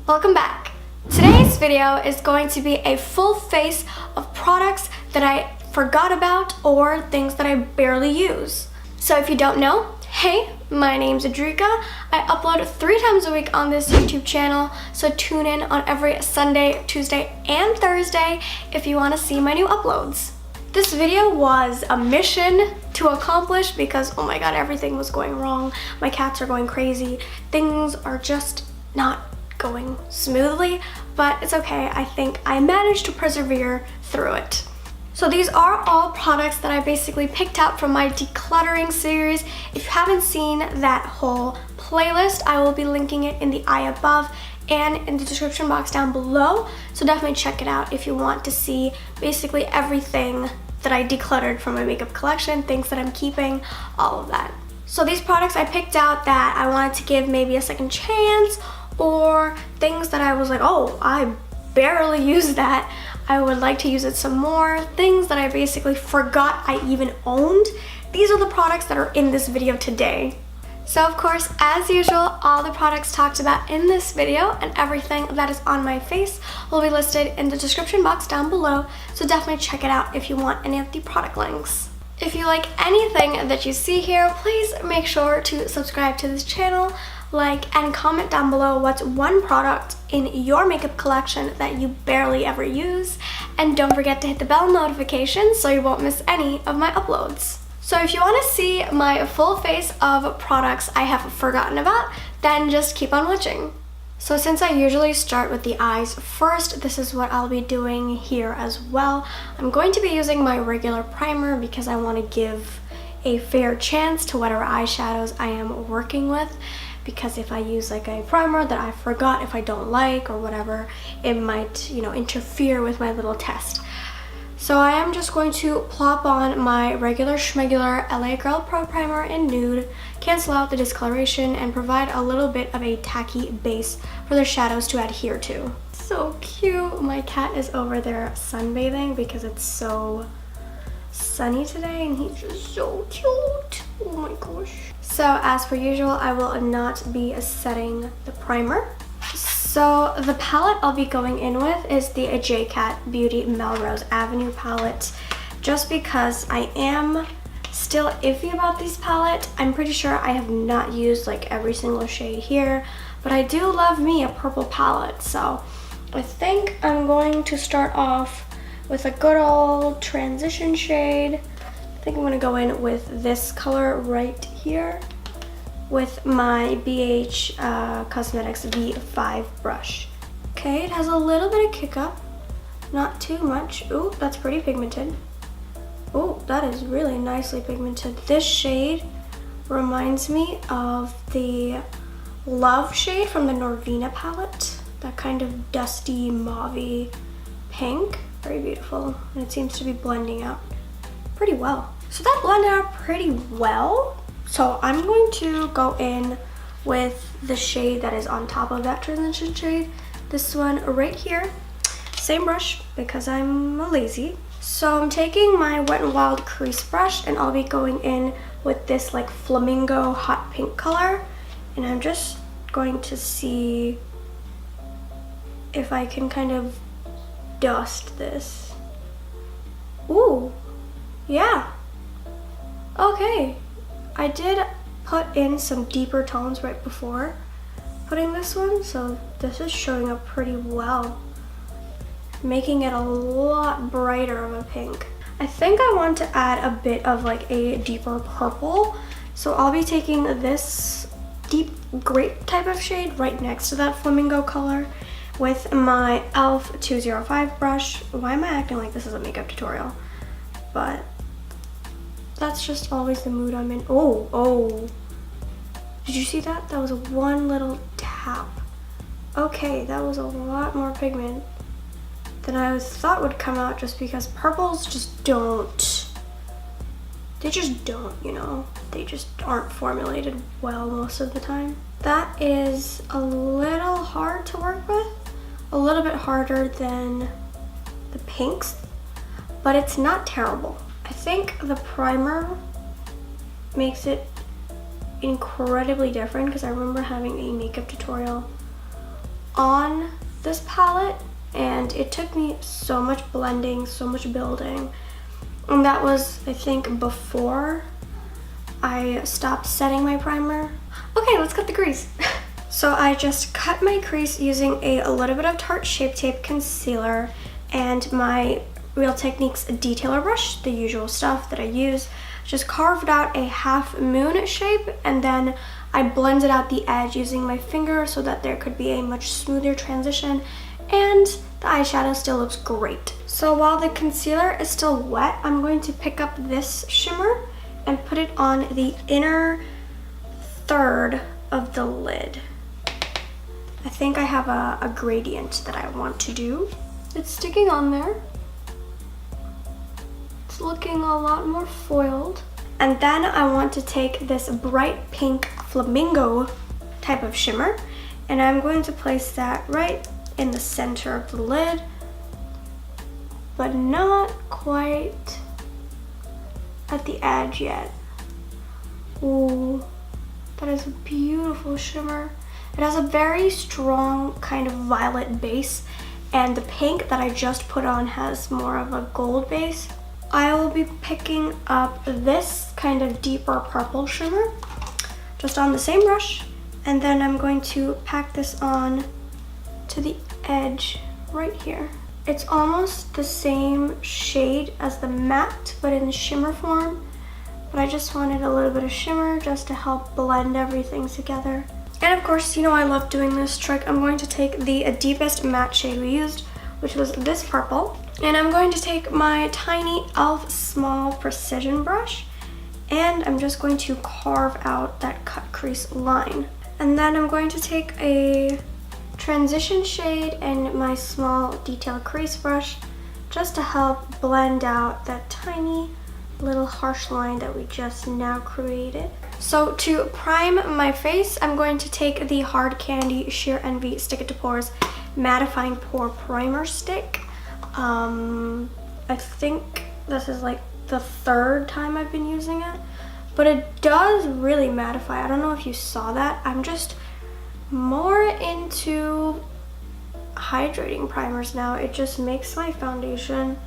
Welcome back. Today's video is going to be a full face of products that I forgot about or things that I barely use. So if you don't know, hey, my name's Adrika. I upload 3 times a week on this YouTube channel, so tune in on every Sunday, Tuesday, and Thursday if you want to see my new uploads. This video was a mission to accomplish because, oh my god, everything was going wrong. My cats are going crazy. Things are just not going smoothly, but it's okay. I think I managed to persevere through it. So these are all products that I basically picked out from my decluttering series. If you haven't seen that whole playlist, I will be linking it in the eye above and in the description box down below. So definitely check it out if you want to see basically everything that I decluttered from my makeup collection, things that I'm keeping, all of that. So these products I picked out that I wanted to give maybe a second chance, or things that I was like, oh, I barely used that. I would like to use it some more. Things that I basically forgot I even owned. These are the products that are in this video today. So of course, as usual, all the products talked about in this video and everything that is on my face will be listed in the description box down below, so definitely check it out if you want any of the product links. If you like anything that you see here, please make sure to subscribe to this channel, like, and comment down below what's one product in your makeup collection that you barely ever use, and don't forget to hit the bell notification so you won't miss any of my uploads. So if you want to see my full face of products I have forgotten about, then just keep on watching. So since I usually start with the eyes first, this is what I'll be doing here as well. I'm going to be using my regular primer because I want to give a fair chance to whatever eyeshadows I am working with, because if I use like a primer that I forgot if I don't like or whatever, it might, interfere with my little test. So I am just going to plop on my regular schmegular LA Girl Pro Primer in Nude, cancel out the discoloration, and provide a little bit of a tacky base for the shadows to adhere to. So cute! My cat is over there sunbathing because it's so sunny today and he's just so cute. Oh my gosh. So as per usual, I will not be setting the primer. So the palette I'll be going in with is the J-Cat Beauty Melrose Avenue palette, just because I am still iffy about this palette. I'm pretty sure I have not used like every single shade here, but I do love me a purple palette, so I think I'm going to start off with a good old transition shade. I think I'm going to go in with this color right here with my Beige Cosmetics V5 brush. Okay, it has a little bit of kick up, not too much. Ooh, that's pretty pigmented. Oh, that is really nicely pigmented. This shade reminds me of the Love shade from the Norvina palette. That kind of dusty mauve-y pink. Very beautiful, and it seems to be blending out pretty well. So that blended out pretty well. So I'm going to go in with the shade that is on top of that transition shade. This one right here. Same brush because I'm lazy. So I'm taking my Wet n Wild crease brush and I'll be going in with this like flamingo hot pink color. And I'm just going to see if I can kind of dust this. Ooh, yeah. Okay. I did put in some deeper tones right before putting this one, so this is showing up pretty well, making it a lot brighter of a pink. I think I want to add a bit of like a deeper purple, so I'll be taking this deep grape type of shade right next to that flamingo color with my e.l.f. 205 brush. Why am I acting like this is a makeup tutorial? But that's just always the mood I'm in. Oh. Did you see that? That was one little tap. Okay, that was a lot more pigment than I thought would come out, just because purples just don't. They just don't, They just aren't formulated well most of the time. That is a little hard to work with. A little bit harder than the pinks, but it's not terrible. I think the primer makes it incredibly different because I remember having a makeup tutorial on this palette, and it took me so much blending, so much building. And that was, I think, before I stopped setting my primer. Okay, let's cut the crease. So I just cut my crease using a little bit of Tarte Shape Tape concealer and my Real Techniques detailer brush, the usual stuff that I use. Just carved out a half moon shape, and then I blended out the edge using my finger so that there could be a much smoother transition, and the eyeshadow still looks great. So while the concealer is still wet, I'm going to pick up this shimmer and put it on the inner third of the lid. I think I have a gradient that I want to do. It's sticking on there. It's looking a lot more foiled. And then I want to take this bright pink flamingo type of shimmer, and I'm going to place that right in the center of the lid, but not quite at the edge yet. Ooh, that is a beautiful shimmer. It has a very strong kind of violet base, and the pink that I just put on has more of a gold base. I will be picking up this kind of deeper purple shimmer just on the same brush, and then I'm going to pack this on to the edge right here. It's almost the same shade as the matte, but in shimmer form, but I just wanted a little bit of shimmer just to help blend everything together. And of course, you know I love doing this trick. I'm going to take the deepest matte shade we used, which was this purple, and I'm going to take my tiny e.l.f. small precision brush, and I'm just going to carve out that cut crease line. And then I'm going to take a transition shade and my small detail crease brush just to help blend out that tiny little harsh line that we just now created. So to prime my face, I'm going to take the Hard Candy Sheer Envy Stick It to Pores Mattifying Pore Primer Stick. I think this is like the third time I've been using it, but it does really mattify. I don't know if you saw that. I'm just more into hydrating primers now. It just makes my foundation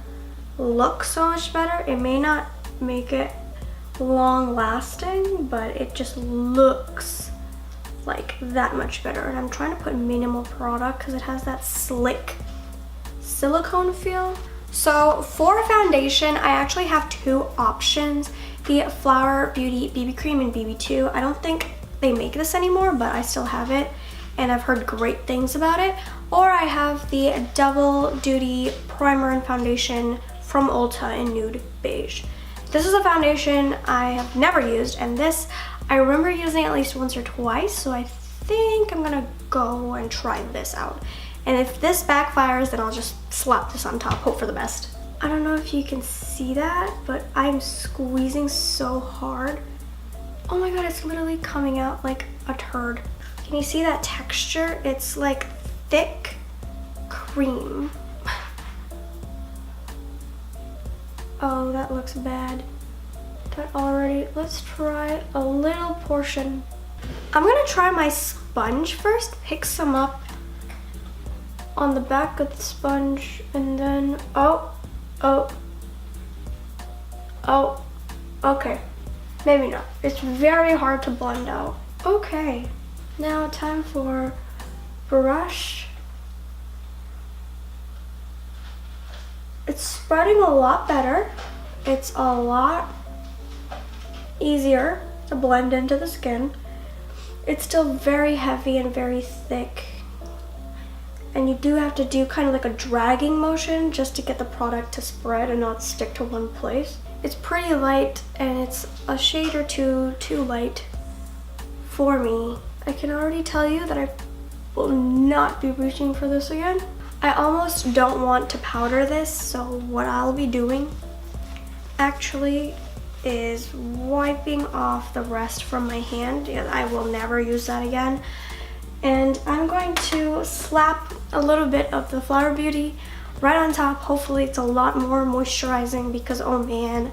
look so much better. It may not make it long lasting, but it just looks like that much better. And I'm trying to put minimal product because it has that slick silicone feel. So for foundation, I actually have two options: the Flower Beauty BB Cream in BB2. I don't think they make this anymore, but I still have it and I've heard great things about it. Or I have the Double Duty Primer and Foundation from Ulta in Nude Beige. This is a foundation I have never used, and this I remember using at least once or twice, so I think I'm gonna go and try this out. And if this backfires, then I'll just slap this on top, hope for the best. I don't know if you can see that, but I'm squeezing so hard. Oh my god, it's literally coming out like a turd. Can you see that texture? It's like thick cream. Oh, that looks bad. That already, let's try a little portion. I'm gonna try my sponge first, pick some up on the back of the sponge, and then, okay. Maybe not. It's very hard to blend out. Okay, now time for brush. It's spreading a lot better. It's a lot easier to blend into the skin. It's still very heavy and very thick. And you do have to do kind of like a dragging motion just to get the product to spread and not stick to one place. It's pretty light, and it's a shade or two too light for me. I can already tell you that I will not be reaching for this again. I almost don't want to powder this, so what I'll be doing actually is wiping off the rest from my hand. I will never use that again. And I'm going to slap a little bit of the Flower Beauty right on top. Hopefully it's a lot more moisturizing, because oh man,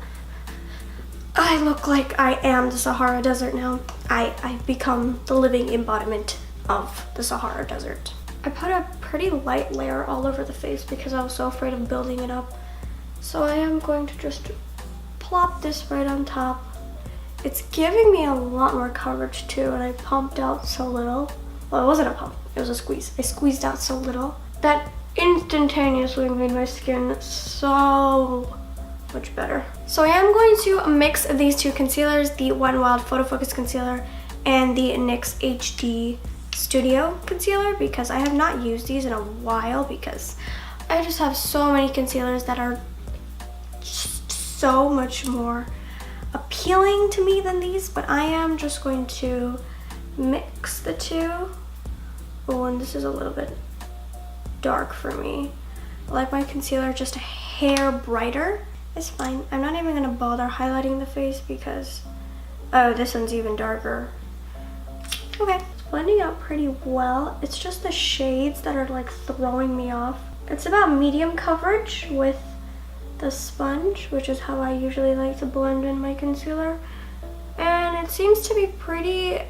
I look like I am the Sahara Desert now. I've become the living embodiment of the Sahara Desert. I put a pretty light layer all over the face because I was so afraid of building it up. So I am going to just plop this right on top. It's giving me a lot more coverage too, and I pumped out so little. Well, it wasn't a pump, it was a squeeze. I squeezed out so little that instantaneously made my skin so much better. So I am going to mix these two concealers, the Wet n Wild Photo Focus Concealer and the NYX HD Studio Concealer, because I have not used these in a while because I just have so many concealers that are just so much more appealing to me than these, but I am just going to mix the two. Oh, and this is a little bit dark for me. I like my concealer just a hair brighter. It's fine. I'm not even gonna bother highlighting the face because, oh, this one's even darker. Okay, it's blending out pretty well. It's just the shades that are like throwing me off. It's about medium coverage with the sponge, which is how I usually like to blend in my concealer. And it seems to be pretty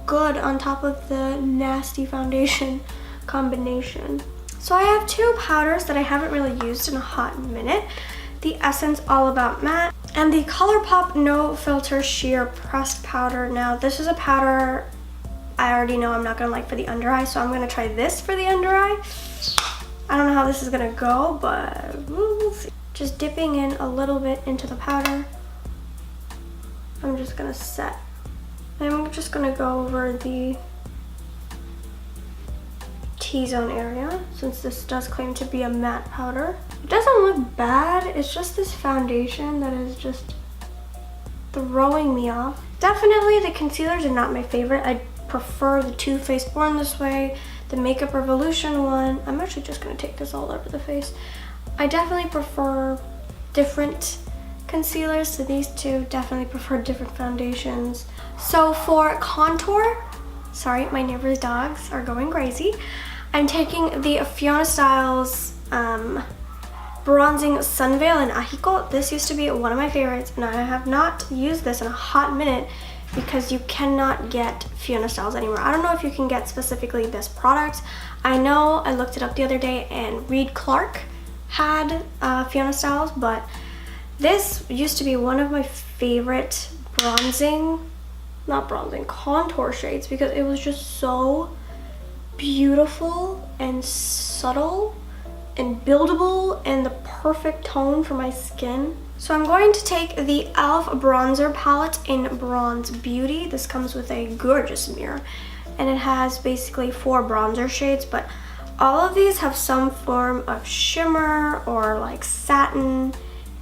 good on top of the nasty foundation combination. So I have two powders that I haven't really used in a hot minute. The Essence All About Matte and the ColourPop No Filter Sheer Pressed Powder. Now this is a powder I already know I'm not gonna like for the under eye, so I'm gonna try this for the under eye. I don't know how this is gonna go, but we'll see. Just dipping in a little bit into the powder. I'm just gonna set. I'm just gonna go over the T-zone area, since this does claim to be a matte powder. It doesn't look bad, it's just this foundation that is just throwing me off. Definitely the concealers are not my favorite. I prefer the Too Faced Born This Way, the Makeup Revolution one. I'm actually just gonna take this all over the face. I definitely prefer different concealers to these two, definitely prefer different foundations. So for contour, sorry, my neighbor's dogs are going crazy. I'm taking the Fiona Stiles Bronzing Sun Veil in Ahiko. This used to be one of my favorites, and I have not used this in a hot minute because you cannot get Fiona Stiles anymore. I don't know if you can get specifically this product. I know I looked it up the other day and Reed Clark had Fiona Stiles, but this used to be one of my favorite contour shades because it was just so beautiful and subtle and buildable and the perfect tone for my skin. So I'm going to take the e.l.f. bronzer palette in Bronze Beauty. This comes with a gorgeous mirror and it has basically 4 bronzer shades, but all of these have some form of shimmer or like satin.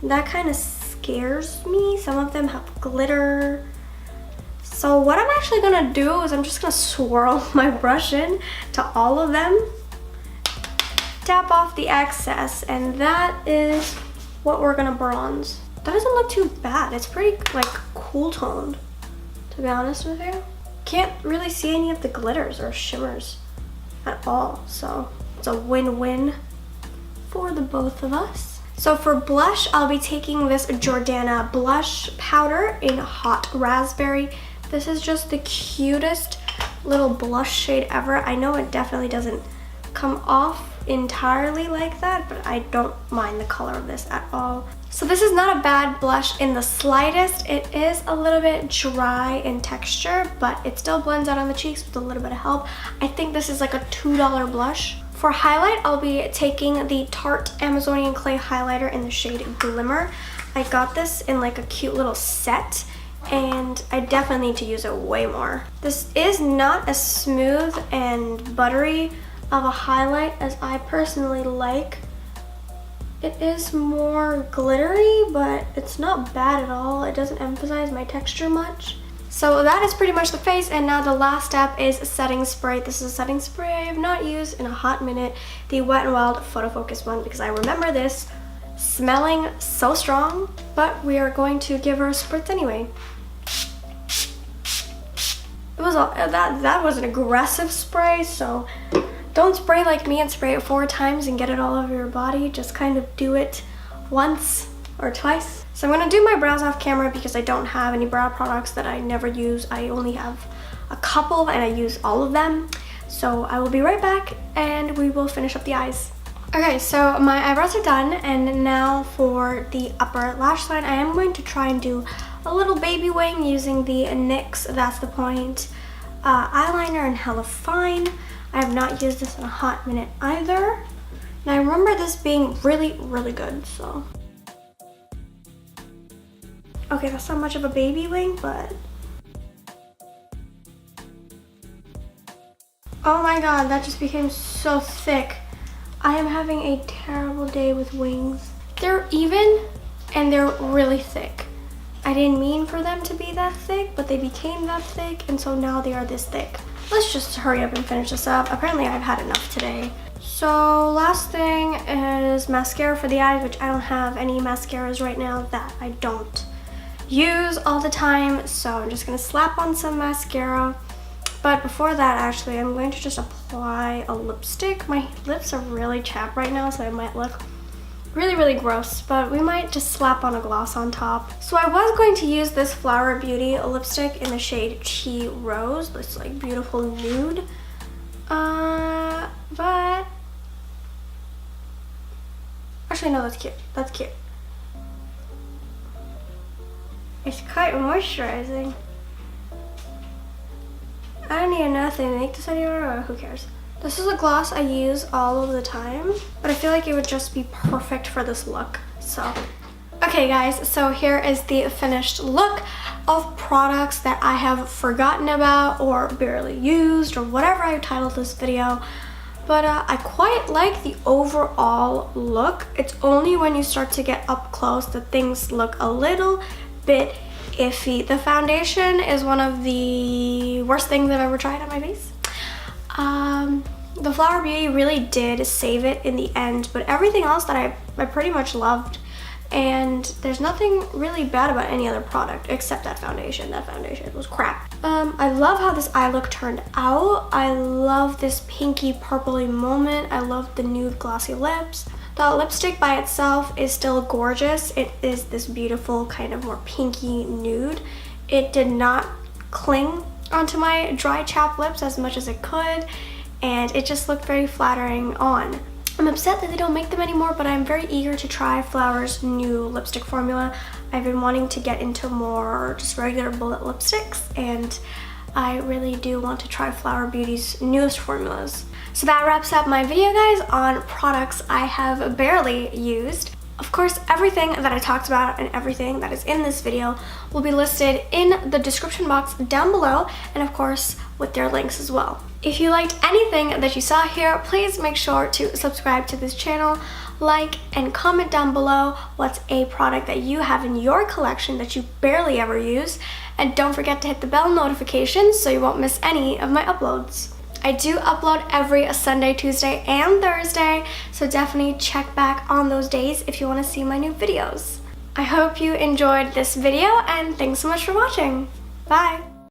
That kind of scares me. Some of them have glitter. So what I'm actually gonna do is I'm just gonna swirl my brush in to all of them, tap off the excess, and that is what we're gonna bronze. That doesn't look too bad. It's pretty like cool toned, to be honest with you. Can't really see any of the glitters or shimmers at all, so it's a win-win for the both of us. So for blush, I'll be taking this Jordana blush powder in Hot Raspberry. This is just the cutest little blush shade ever. I know it definitely doesn't come off entirely like that, but I don't mind the color of this at all. So this is not a bad blush in the slightest. It is a little bit dry in texture, but it still blends out on the cheeks with a little bit of help. I think this is like a $2 blush. For highlight, I'll be taking the Tarte Amazonian Clay highlighter in the shade Glimmer. I got this in like a cute little set, and I definitely need to use it way more. This is not as smooth and buttery of a highlight as I personally like. It is more glittery, but it's not bad at all. It doesn't emphasize my texture much. So that is pretty much the face, and now the last step is setting spray. This is a setting spray I have not used in a hot minute, the Wet n Wild Photo Focus one, because I remember this smelling so strong, but we are going to give her a spritz anyway. It was that was an aggressive spray, so don't spray like me and spray it 4 times and get it all over your body. Just kind of do it once or twice. So I'm gonna do my brows off camera because I don't have any brow products that I never use. I only have a couple and I use all of them. So I will be right back and we will finish up the eyes. Okay, so my eyebrows are done, and now for the upper lash line, I am going to try and do a little baby wing using the NYX That's the Point eyeliner in Hella Fine. I have not used this in a hot minute either. And I remember this being really, really good, so. Okay, that's not much of a baby wing, but. Oh my god, that just became so thick. I am having a terrible day with wings. They're even and they're really thick. I didn't mean for them to be that thick, but they became that thick, and so now they are this thick. Let's just hurry up and finish this up. Apparently I've had enough today. So last thing is mascara for the eyes, which I don't have any mascaras right now that I don't use all the time. So I'm just gonna slap on some mascara. But before that, actually, I'm going to just apply a lipstick. My lips are really chapped right now, so it might look really, really gross, but we might just slap on a gloss on top. So I was going to use this Flower Beauty lipstick in the shade Chi Rose, this like beautiful nude. But actually, no, that's cute. That's cute. It's quite moisturizing. I don't even know if they make this anymore, or who cares. This is a gloss I use all of the time, but I feel like it would just be perfect for this look, so. Okay guys, so here is the finished look of products that I have forgotten about or barely used or whatever I titled this video. But I quite like the overall look. It's only when you start to get up close that things look a little bit iffy. The foundation is one of the worst things I've ever tried on my face. The Flower Beauty really did save it in the end, but everything else that I pretty much loved, and there's nothing really bad about any other product except that foundation. That foundation was crap. I love how this eye look turned out. I love this pinky purpley moment. I love the nude glossy lips. The lipstick by itself is still gorgeous. It is this beautiful kind of more pinky nude. It did not cling onto my dry chapped lips as much as it could, and it just looked very flattering on. I'm upset that they don't make them anymore, but I'm very eager to try Flower's new lipstick formula. I've been wanting to get into more just regular bullet lipsticks, and I really do want to try Flower Beauty's newest formulas. So that wraps up my video, guys, on products I have barely used. Of course, everything that I talked about and everything that is in this video will be listed in the description box down below, and of course with their links as well. If you liked anything that you saw here, please make sure to subscribe to this channel, like, and comment down below what's a product that you have in your collection that you barely ever use, and don't forget to hit the bell notifications so you won't miss any of my uploads. I do upload every Sunday, Tuesday, and Thursday, so definitely check back on those days if you want to see my new videos. I hope you enjoyed this video, and thanks so much for watching. Bye!